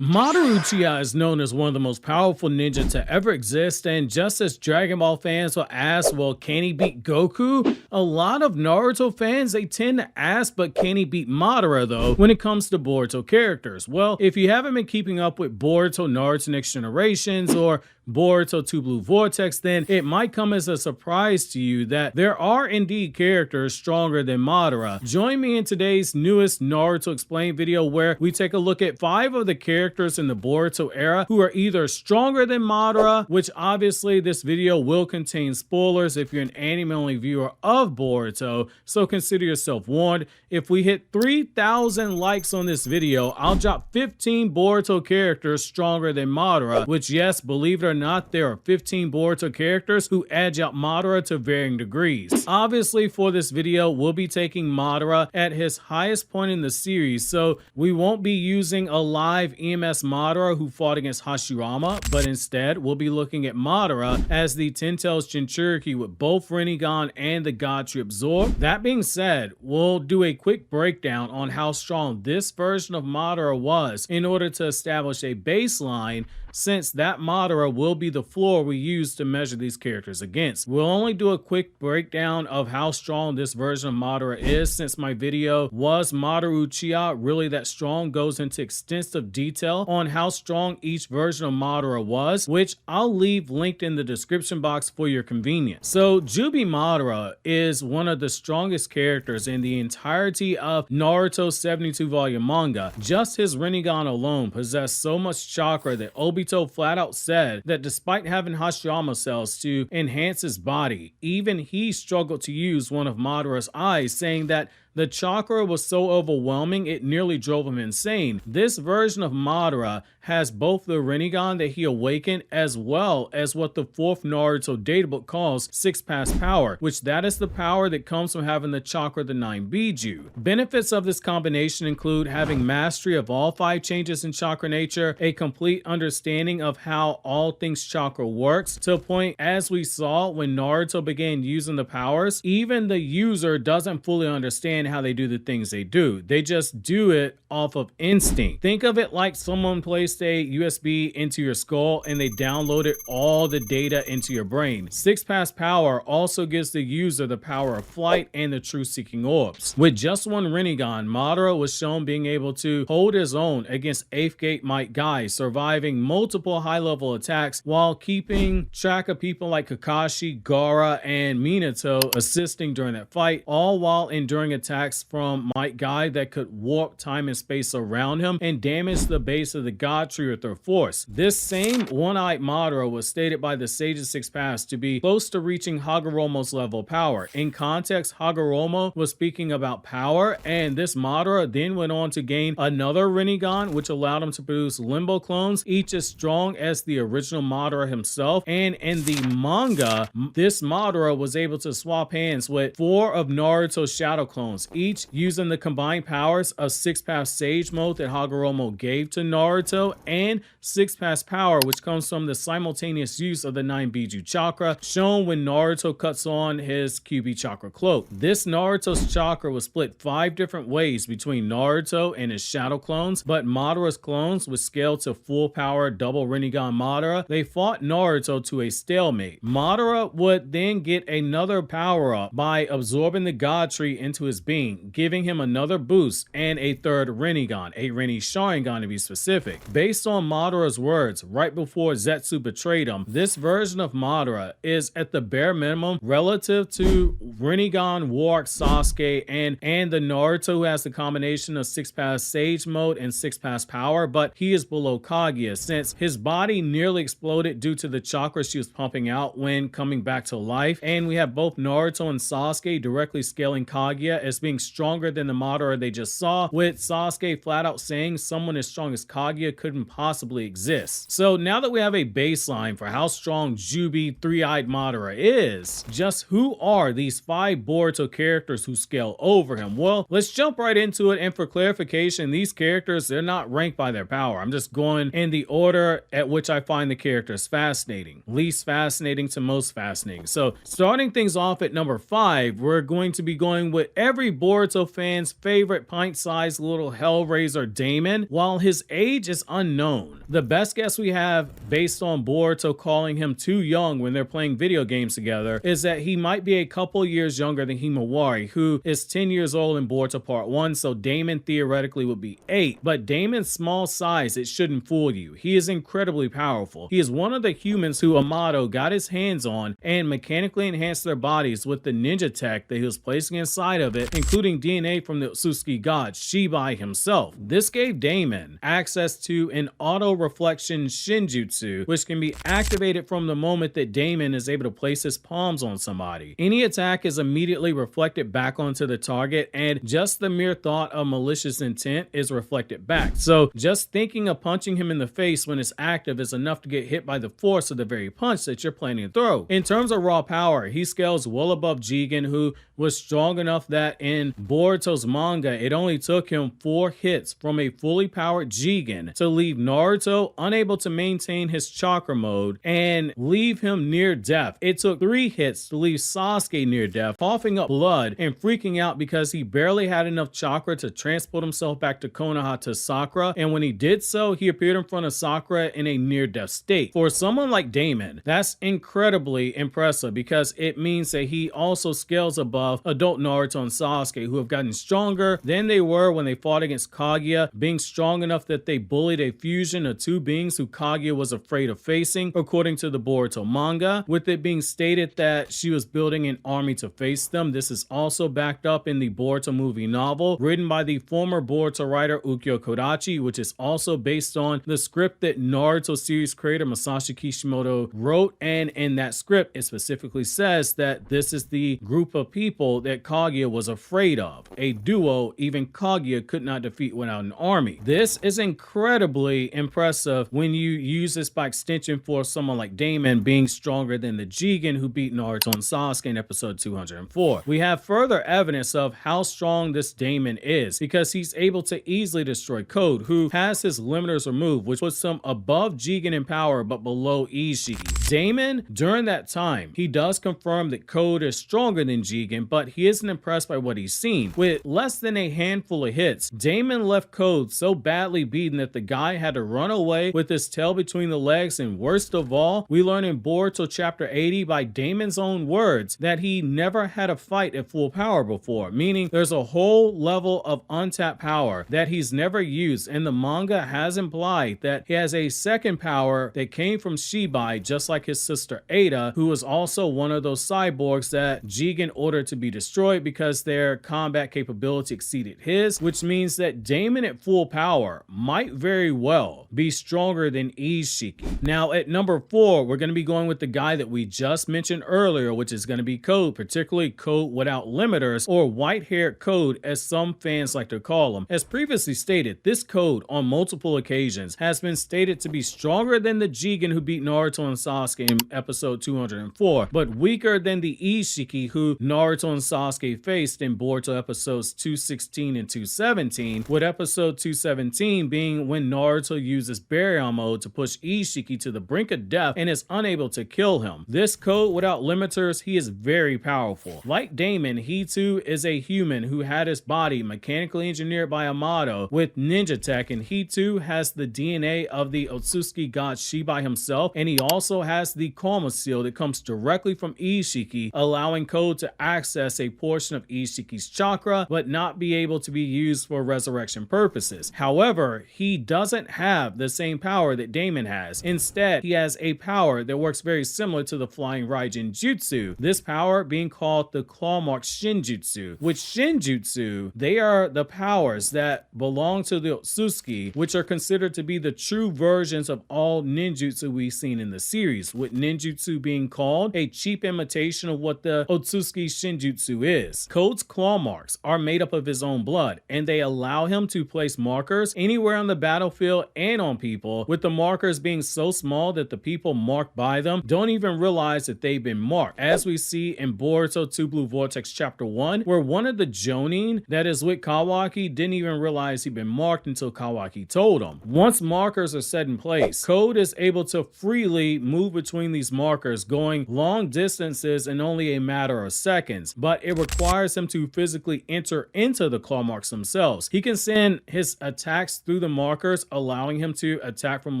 Madara Uchiha is known as one of the most powerful ninja to ever exist, and just as Dragon Ball fans will ask, well, can he beat Goku? A lot of Naruto fans, they tend to ask, but can he beat Madara though, when it comes to Boruto characters? Well, if you haven't been keeping up with Boruto Naruto Next Generations or Boruto 2 Blue Vortex, then it might come as a surprise to you that there are indeed characters stronger than Madara. Join me in today's newest Naruto Explained video where we take a look at 5 of the characters in the Boruto era who are either stronger than Madara, which obviously this video will contain spoilers if you're an anime-only viewer of Boruto, so consider yourself warned. If we hit 3,000 likes on this video, I'll drop 15 Boruto characters stronger than Madara, which, yes, believe it or not, there are 15 Boruto characters who edge out Madara to varying degrees. Obviously, for this video, we'll be taking Madara at his highest point in the series, so we won't be using a live EMS Madara who fought against Hashirama, but instead, we'll be looking at Madara as the Ten Tails Jinchuuriki with both Rinnegan and the God Tree Absorb. That being said, we'll do a quick breakdown on how strong this version of Madara was in order to establish a baseline, since that Madara will be the floor we use to measure these characters against. We'll only do a quick breakdown of how strong this version of Madara is, since my video was Madara Uchiha really that strong goes into extensive detail on how strong each version of Madara was, which I'll leave linked in the description box for your convenience. So Jubie Madara is one of the strongest characters in the entirety of Naruto's 72 volume manga. Just his Rinnegan alone possessed so much chakra that Obito flat out said that despite having Hashirama cells to enhance his body, even he struggled to use one of Madara's eyes, saying that the chakra was so overwhelming it nearly drove him insane. This version of Madara has both the Rinnegan that he awakened as well as what the 4th Naruto databook calls 6 Pass Power, which that is the power that comes from having the chakra the 9 Biju. Benefits of this combination include having mastery of all 5 changes in chakra nature, a complete understanding of how all things chakra works, to a point as we saw when Naruto began using the powers, even the user doesn't fully understand how they do the things they do. They just do it off of instinct. Think of it like someone placed a USB into your skull and they downloaded all the data into your brain. 6 Pass Power also gives the user the power of flight and the truth-seeking orbs. With just one Rinnegan, Madara was shown being able to hold his own against 8th Gate Might Guy, surviving multiple high-level attacks while keeping track of people like Kakashi, Gaara, and Minato assisting during that fight, all while enduring attacks from Might Guy that could warp time and space around him and damage the base of the God Tree with their force. This same one-eyed Madara was stated by the Sages 6 Pass to be close to reaching Hagoromo's level of power. In context, Hagoromo was speaking about power, and this Madara then went on to gain another Rinnegan, which allowed him to produce Limbo clones, each as strong as the original Madara himself. And in the manga, this Madara was able to swap hands with 4 of Naruto's shadow clones, each using the combined powers of 6 Pass Sage Mode that Hagoromo gave to Naruto and 6 Pass Power, which comes from the simultaneous use of the 9 Biju chakra, shown when Naruto cuts on his QB chakra cloak. This Naruto's chakra was split 5 different ways between Naruto and his shadow clones, but Madara's clones, which scaled to full power double Rinnegan Madara, they fought Naruto to a stalemate. Madara would then get another power up by absorbing the God Tree into his being, giving him another boost and a third Rinnegan, a Rinne Sharingan to be specific. Based on Madara's words right before Zetsu betrayed him, this version of Madara is at the bare minimum relative to Rinnegan Warwick Sasuke and the Naruto who has the combination of 6 Pass Sage Mode and 6 Pass Power, but he is below Kaguya since his body nearly exploded due to the chakra she was pumping out when coming back to life, and we have both Naruto and Sasuke directly scaling Kaguya as being stronger than the Madara they just saw, with Sasuke flat out saying someone as strong as Kaguya couldn't possibly exist. So now that we have a baseline for how strong Jubie 3-eyed Madara is, just who are these 5 Boruto characters who scale over him? Well, let's jump right into it, and for clarification, these characters, they're not ranked by their power. I'm just going in the order at which I find the characters fascinating, least fascinating to most fascinating. So starting things off at number 5, we're going to be going with every every Boruto fan's favorite pint-sized little hellraiser Daemon, while his age is unknown. The best guess we have, based on Boruto calling him too young when they're playing video games together, is that he might be a couple years younger than Himawari, who is 10 years old in Boruto Part 1, so Daemon theoretically would be 8. But Daemon's small size, it shouldn't fool you. He is incredibly powerful. He is one of the humans who Amato got his hands on and mechanically enhanced their bodies with the ninja tech that he was placing inside of it, including DNA from the Otsutsuki god Shibai himself. This gave Daemon access to an auto-reflection shinjutsu, which can be activated from the moment that Daemon is able to place his palms on somebody. Any attack is immediately reflected back onto the target, and just the mere thought of malicious intent is reflected back. So just thinking of punching him in the face when it's active is enough to get hit by the force of the very punch that you're planning to throw. In terms of raw power, he scales well above Jigen, who was strong enough that in Boruto's manga, it only took him 4 hits from a fully powered Jigen to leave Naruto unable to maintain his chakra mode and leave him near death. It took 3 hits to leave Sasuke near death, coughing up blood and freaking out because he barely had enough chakra to transport himself back to Konoha to Sakura, and when he did so, he appeared in front of Sakura in a near-death state. For someone like Daemon, that's incredibly impressive because it means that he also scales above adult Naruto and Sasuke, who have gotten stronger than they were when they fought against Kaguya, being strong enough that they bullied a fusion of 2 beings who Kaguya was afraid of facing, according to the Boruto manga, with it being stated that she was building an army to face them. This is also backed up in the Boruto movie novel, written by the former Boruto writer Ukyo Kodachi, which is also based on the script that Naruto series creator Masashi Kishimoto wrote, and in that script it specifically says that this is the group of people that Kaguya was afraid of, a duo even Kaguya could not defeat without an army. This is incredibly impressive when you use this by extension for someone like Daemon being stronger than the Jigen who beat Naruto and Sasuke in episode 204. We have further evidence of how strong this Daemon is because he's able to easily destroy Code, who has his limiters removed, which puts him above Jigen in power but below Ishiki. Daemon, during that time, he does confirm that Code is stronger than Jigen, but he isn't impressed by what he's seen. With less than a handful of hits, Daemon left Code so badly beaten that the guy had to run away with his tail between the legs, and worst of all, we learn in Boruto chapter 80 by Daemon's own words that he never had a fight at full power before, meaning there's a whole level of untapped power that he's never used, and the manga has implied that he has a second power that came from Shibai, just like his sister Ada, who was also one of those cyborgs that Jigen ordered to be destroyed because their combat capability exceeded his, which means that Daemon at full power might very well be stronger than Ishiki. Now at number 4, we're going to be going with the guy that we just mentioned earlier, which is going to be Code, particularly Code without limiters, or white-haired Code as some fans like to call him. As previously stated, this Code on multiple occasions has been stated to be stronger than the Jigen who beat Naruto and Sasuke in episode 204, but weaker than the Ishiki who Naruto and Sasuke faced in Boruto episodes 216 and 217, with episode 217 being when Naruto uses Baryon mode to push Ishiki to the brink of death and is unable to kill him. This Code without limiters, he is very powerful. Like Daemon, he too is a human who had his body mechanically engineered by Amato with ninja tech, and he too has the DNA of the Otsutsuki god Shibai himself, and he also has the Karma seal that comes directly from Ishiki, allowing Code to access a portion of Ishiki's chakra but not be able to be used for resurrection purposes. However, he doesn't have the same power that Daemon has. Instead, he has a power that works very similar to the flying Raijin Jutsu, this power being called the Claw Mark Shinjutsu. With Shinjutsu, they are the powers that belong to the Otsutsuki, which are considered to be the true versions of all ninjutsu we've seen in the series, with ninjutsu being called a cheap imitation of what the Otsutsuki Shinjutsu is. Code's claw marks are made up of his own blood, and they allow him to place markers anywhere on the battlefield and on people, with the markers being so small that the people marked by them don't even realize that they've been marked, as we see in Boruto 2 Blue Vortex chapter 1, where one of the Jonin that is with Kawaki didn't even realize he'd been marked until Kawaki told him. Once markers are set in place, Code is able to freely move between these markers, going long distances in only a matter of seconds, but it requires him to to physically enter into the claw marks themselves. He can send his attacks through the markers, allowing him to attack from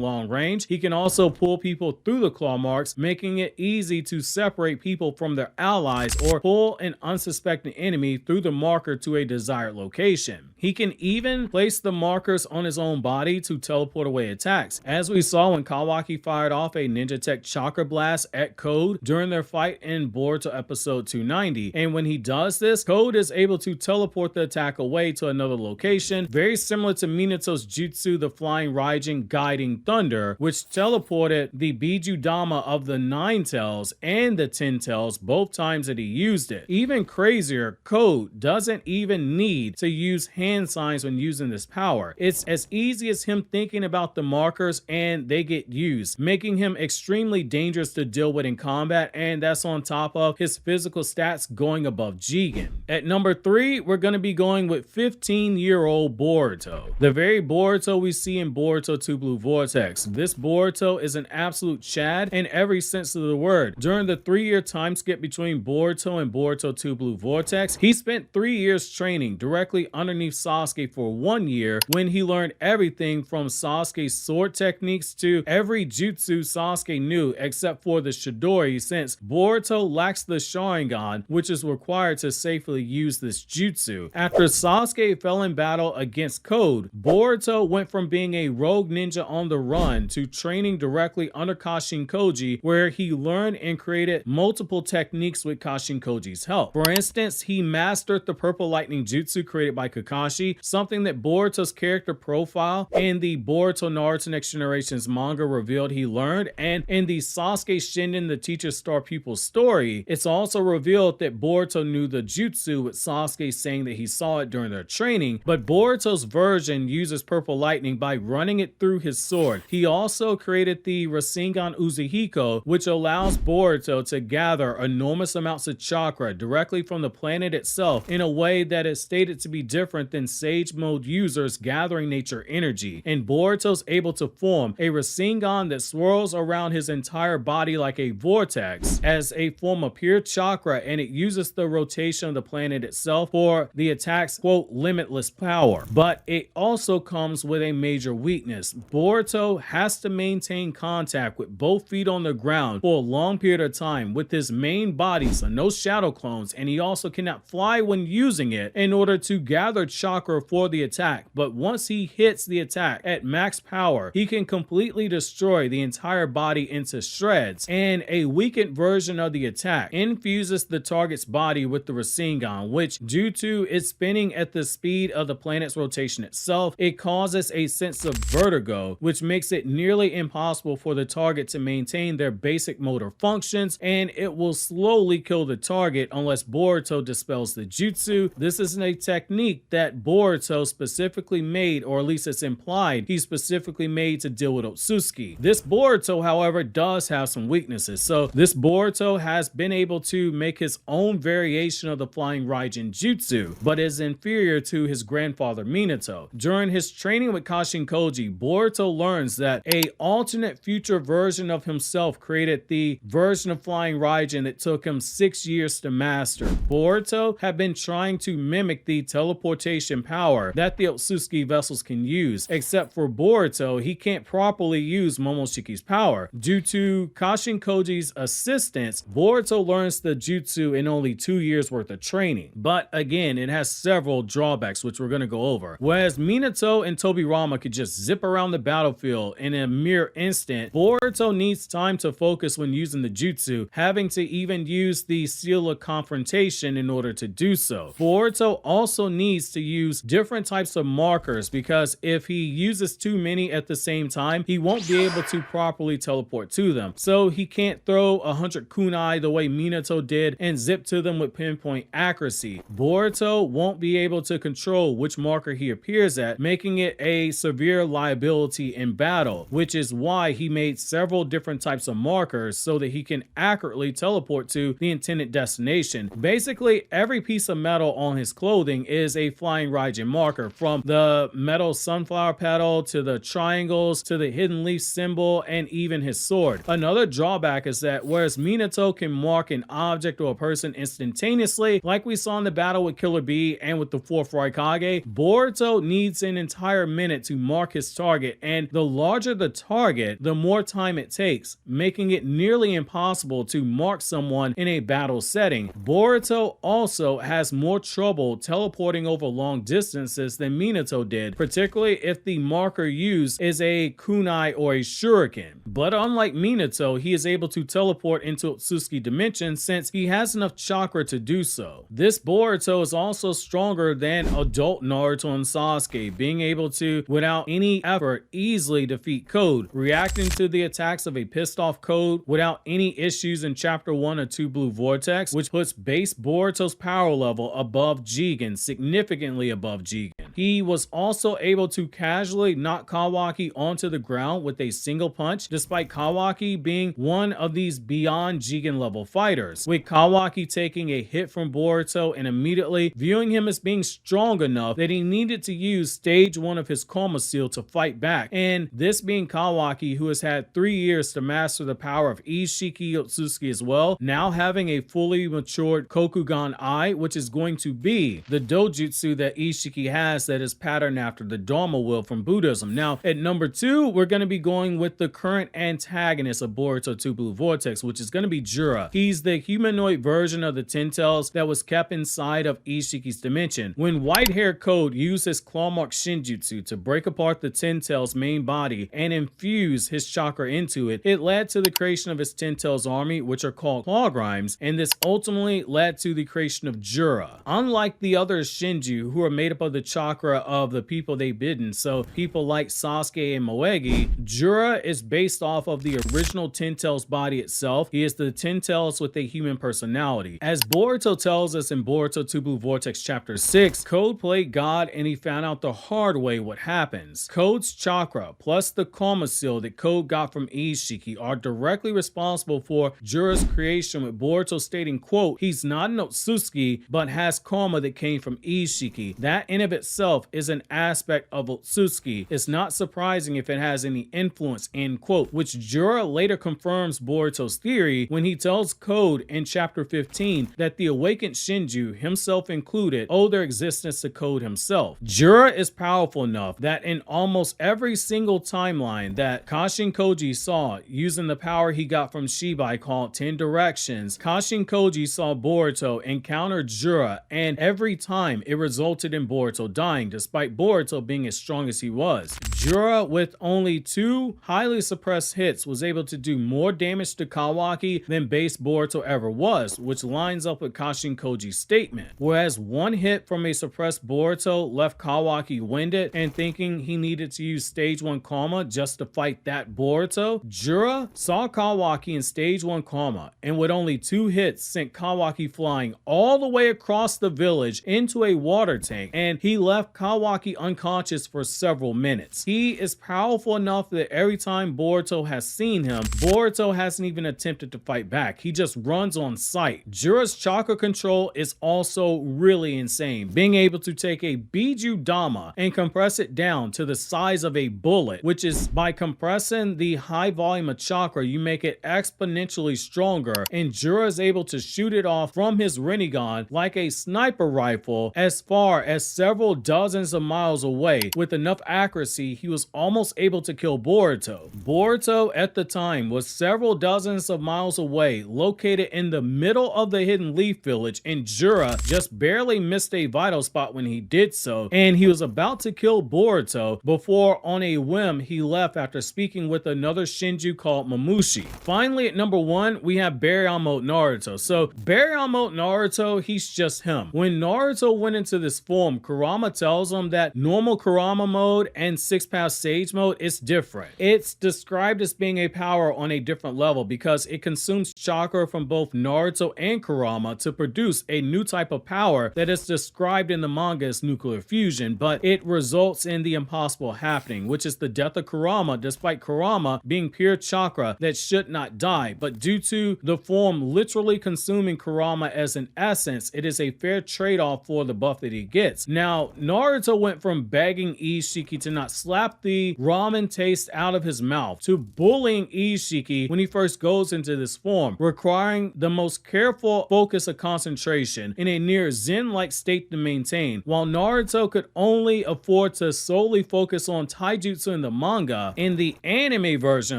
long range. He can also pull people through the claw marks, making it easy to separate people from their allies or pull an unsuspecting enemy through the marker to a desired location. He can even place the markers on his own body to teleport away attacks, as we saw when Kawaki fired off a Ninja Tech Chakra Blast at Code during their fight in Boruto episode 290. And when he does this, Code is able to teleport the attack away to another location, very similar to Minato's jutsu, the Flying Raijin Guiding Thunder, which teleported the Bijudama of the Nine Tails and the 10 Tails both times that he used it. Even crazier, Code doesn't even need to use hand signs when using this power. It's as easy as him thinking about the markers and they get used, making him extremely dangerous to deal with in combat, and that's on top of his physical stats going above Jigen. At number 3, we're going to be going with 15-year-old Boruto. The very Boruto we see in Boruto 2 Blue Vortex. This Boruto is an absolute Chad in every sense of the word. During the 3-year time skip between Boruto and Boruto 2 Blue Vortex, he spent 3 years training directly underneath Sasuke for 1 year, when he learned everything from Sasuke's sword techniques to every jutsu Sasuke knew except for the Chidori, since Boruto lacks the Sharingan, which is required to safely use this jutsu. After Sasuke fell in battle against Code, Boruto went from being a rogue ninja on the run to training directly under Kashin Koji, where he learned and created multiple techniques with Kashin Koji's help. For instance, he mastered the Purple Lightning Jutsu created by Kakashi, something that Boruto's character profile in the Boruto Naruto Next Generation's manga revealed he learned, and in the Sasuke Shinden the Teacher Star Pupil story, it's also revealed that Boruto knew the jutsu, with Sasuke saying that he saw it during their training, but Boruto's version uses Purple Lightning by running it through his sword. He also created the Rasengan Uzuhiko, which allows Boruto to gather enormous amounts of chakra directly from the planet itself in a way that is stated to be different than Sage Mode users gathering nature energy. And Boruto's able to form a Rasengan that swirls around his entire body like a vortex as a form of pure chakra, and it uses the rotation of the planet itself for the attack's quote limitless power. But it also comes with a major weakness. Boruto has to maintain contact with both feet on the ground for a long period of time with his main body, so no shadow clones, and he also cannot fly when using it in order to gather chakra for the attack. But once he hits the attack at max power, he can completely destroy the entire body into shreds, and a weakened version of the attack infuses the target's body with the Rasengan, which, due to its spinning at the speed of the planet's rotation itself, it causes a sense of vertigo, which makes it nearly impossible for the target to maintain their basic motor functions, and it will slowly kill the target unless Boruto dispels the jutsu. This isn't a technique that Boruto specifically made, or at least it's implied he specifically made to deal with Otsutsuki. This Boruto, however, does have some weaknesses. So this Boruto has been able to make his own variation of the Flying Raijin Jutsu, but is inferior to his grandfather Minato. During his training with Kashin Koji, Boruto learns that a alternate future version of himself created the version of Flying Raijin that took him 6 years to master. Boruto had been trying to mimic the teleportation power that the Otsutsuki vessels can use, except for Boruto, he can't properly use Momoshiki's power. Due to Kashin Koji's assistance, Boruto learns the jutsu in only 2 years worth of training. But again, it has several drawbacks, which we're going to go over. Whereas Minato and Tobirama could just zip around the battlefield in a mere instant, Boruto needs time to focus when using the jutsu, having to even use the Seal of Confrontation in order to do so. Boruto also needs to use different types of markers, because if he uses too many at the same time, he won't be able to properly teleport to them. So he can't throw 100 kunai the way Minato did and zip to them with pinpoint accuracy. Boruto won't be able to control which marker he appears at, making it a severe liability in battle, which is why he made several different types of markers so that he can accurately teleport to the intended destination. Basically, every piece of metal on his clothing is a Flying Raijin marker, from the metal sunflower petal to the triangles to the hidden leaf symbol and even his sword. Another drawback is that whereas Minato can mark an object or a person instantaneously like like we saw in the battle with Killer Bee and with the 4th Raikage, Boruto needs an entire minute to mark his target, and the larger the target, the more time it takes, making it nearly impossible to mark someone in a battle setting. Boruto also has more trouble teleporting over long distances than Minato did, particularly if the marker used is a kunai or a shuriken. But unlike Minato, he is able to teleport into Otsutsuki dimension since he has enough chakra to do so. This Boruto is also stronger than adult Naruto and Sasuke, being able to, without any effort, easily defeat Code, reacting to the attacks of a pissed off Code without any issues in chapter 1 of 2 Blue Vortex, which puts base Boruto's power level above Jigen, significantly above Jigen. He was also able to casually knock Kawaki onto the ground with a single punch, despite Kawaki being one of these beyond Jigen level fighters, with Kawaki taking a hit from Boruto and immediately viewing him as being strong enough that he needed to use stage 1 of his Koma Seal to fight back, and this being Kawaki, who has had 3 years to master the power of Ishiki Otsutsuki as well, now having a fully matured Kokugan Eye, which is going to be the dojutsu that Ishiki has that is patterned after the Dharma Wheel from Buddhism. Now, at number 2, we're going to be going with the current antagonist of Boruto 2 Blue Vortex, which is going to be Jura. He's the humanoid version of the Ten Tails that was kept inside of Ishiki's dimension. When white-haired Code used his claw mark Shinjutsu to break apart the Ten Tails' main body and infuse his chakra into it, it led to the creation of his Ten Tails army, which are called Claw Grimes, and this ultimately led to the creation of Jura. Unlike the other Shinju, who are made up of the chakra of the people they bidden, so people like Sasuke and Moegi, Jura is based off of the original Ten Tails body itself. He is the Ten Tails with a human personality. As Boruto tells us in Boruto 2 Blue Vortex chapter 6, Code played God and he found out the hard way what happens. Code's chakra plus the Koma Seal that Code got from Ishiki are directly responsible for Jura's creation, with Boruto stating, quote, he's not an Otsutsuki but has Koma that came from Ishiki. That in of itself is an aspect of Otsutsuki. It's not surprising if it has any influence, end quote, which Jura later confirms Boruto's theory when he tells Code in chapter 15 that the awakened Shinju, himself included, owe their existence to Code himself. Jura is powerful enough that in almost every single timeline that Kashin Koji saw, using the power he got from Shibai called 10 Directions, Kashin Koji saw Boruto encounter Jura, and every time it resulted in Boruto dying, despite Boruto being as strong as he was. Jura, with only 2 highly suppressed hits, was able to do more damage to Kawaki than base Boruto ever was, which lines up with Kashin Koji's statement. Whereas 1 hit from a suppressed Boruto left Kawaki winded and thinking he needed to use stage 1 Koma just to fight that Boruto, Jura saw Kawaki in stage 1 Koma, and with only 2 hits sent Kawaki flying all the way across the village into a water tank, and he left Kawaki unconscious for several minutes. He is powerful enough that every time Boruto has seen him, Boruto hasn't even attempted to fight back. He just runs on sight. Jura's chakra control is also really insane, being able to take a Biju Dama and compress it down to the size of a bullet, which is by compressing the high volume of chakra, you make it exponentially stronger, and Jura is able to shoot it off from his Rinnegan like a sniper rifle as far as several dozens of miles away. With enough accuracy, he was almost able to kill Boruto. Boruto at the time was several dozens of miles away, located in the middle of the Hidden Leaf Village, and Jura just barely missed a vital spot when he did so, and he was about to kill Boruto before on a whim he left after speaking with another Shinju called Mamushi. Finally, at number 1, we have Baryon Mode Naruto. So Baryon Mode Naruto, he's just him. When Naruto went into this form, Kurama tells him that normal Kurama mode and 6-path Sage mode is different. It's described as being a power on a different level because it consumes chakra from both Naruto and Kurama to produce a new type of power that is described in the manga as nuclear fusion, but it results in the impossible happening, which is the death of Kurama, despite Kurama being pure chakra that should not die. But due to the form literally consuming Kurama as an essence, it is a fair trade-off for the buff that he gets. Now, Naruto went from begging Ishiki to not slap the ramen taste out of his mouth to bullying Ishiki when he first goes into this form, requiring the most careful focus of concentration in a near zen-like state to maintain. While Naruto could only afford to solely focus on taijutsu in the manga, in the anime version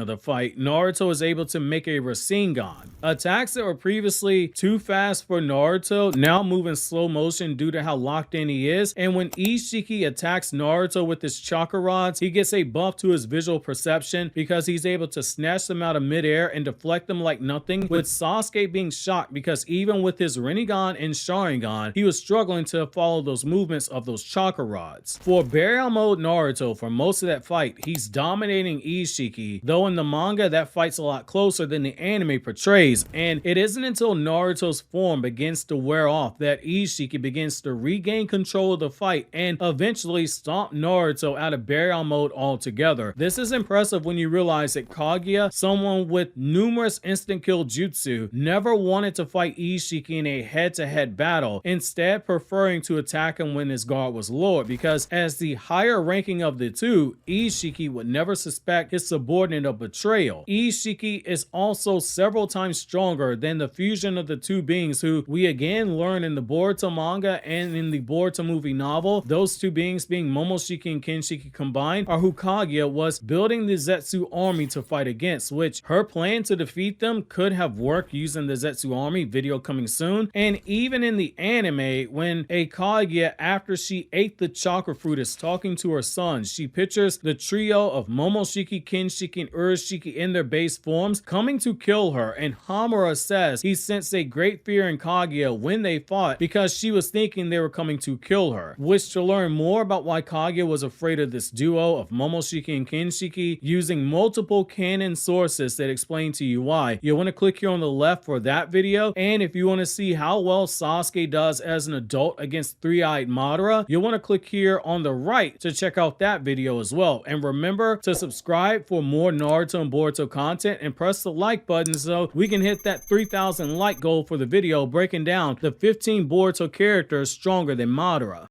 of the fight, Naruto is able to make a Rasengan. Attacks that were previously too fast for Naruto now move in slow motion due to how locked in he is, and when Ishiki attacks Naruto with his chakra rods, he gets a buff to his visual perception because he's able to snatch them out of midair and deflect them like nothing, with Sasuke being shocked because even with his Rinnegan and Sharingan, he was struggling to follow those movements of those chakra rods. For Burial Mode Naruto, for most of that fight, he's dominating Ishiki, though in the manga that fight's a lot closer than the anime portrays, and it isn't until Naruto's form begins to wear off that Ishiki begins to regain control of the fight and eventually stomp Naruto out of Burial Mode altogether. This is impressive when you realize that Kaguya, someone with numerous instant kill jutsu, never wanted to fight Ishiki in a head-to-head battle, instead preferring to attack him when his guard was lowered, because as the higher ranking of the two, Ishiki would never suspect his subordinate of betrayal. Ishiki is also several times stronger than the fusion of the two beings, who we again learn in the Boruto manga and in the Boruto movie novel. Those two beings, being Momoshiki and Kinshiki combined, are who Kaguya was building the Zetsu army to fight against, which her plan to defeat them could have worked using the Zetsu army, video coming soon. And even in the anime, when a Kaguya, after she ate the chakra fruit, is talking to her son, she pictures the trio of Momoshiki, Kinshiki, and Urashiki in their base forms coming to kill her, and Hamura says he sensed a great fear in Kaguya when they fought because she was thinking they were coming to kill her. Which, to learn more about why Kaguya was afraid of this duo of Momoshiki and Kinshiki, using multiple canon sources that explain to you why, you'll want to click here on the left for that video. And if you want to see how well Sasuke does as an adult against three-eyed Madara, you'll want to click here on the right to check out that video as well. And remember to subscribe for more Naruto and Boruto content, and press the like button so we can hit that 3,000 like goal for the video breaking down the 15 Boruto characters stronger than Madara.